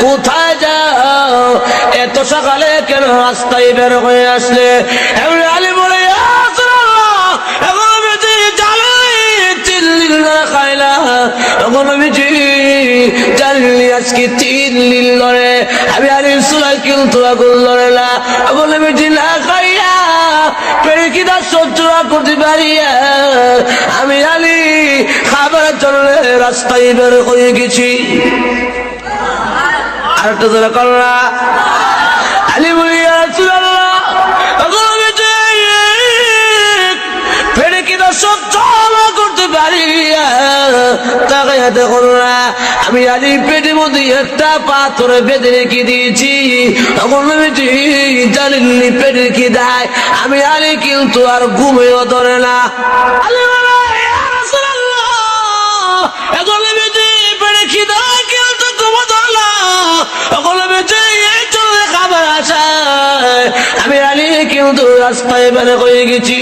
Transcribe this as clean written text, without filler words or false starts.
কোথায় যাও? এত সকালে কেন রাস্তায় বের হয়ে আসলে? আলী বলে এখন আমি খাইলা, এখন আমি জানলি আজকে 3 দিন ধরে আমি আলীর চুলায় কিন্তু আগুন লড়ে না। এখন আমি না খাইয়া পেরে কিনা সহ্য করতে পারি, আমি আলী খাবার জন্য রাস্তায় বের হয়ে গেছি। আর একটা ধরে করলা আলী বলিয়া পেরে কিনা সহ্য করতে পারি, আমি আলী পেটের মধ্যে একটা পাথর বেঁধে রেখে দিয়েছি। তখন আমি জানিনি পেটে রেখে দেয়, আমি আলী কিন্তু আর ঘুমেও ধরে না। আলী বলে এখন আমি পেটে খিদা কিন্তু ঘুমো ধরে না, এখন আমি চলে খাবার আসায় আমি আলী কিন্তু রাস্তায় বের হয়ে গেছি।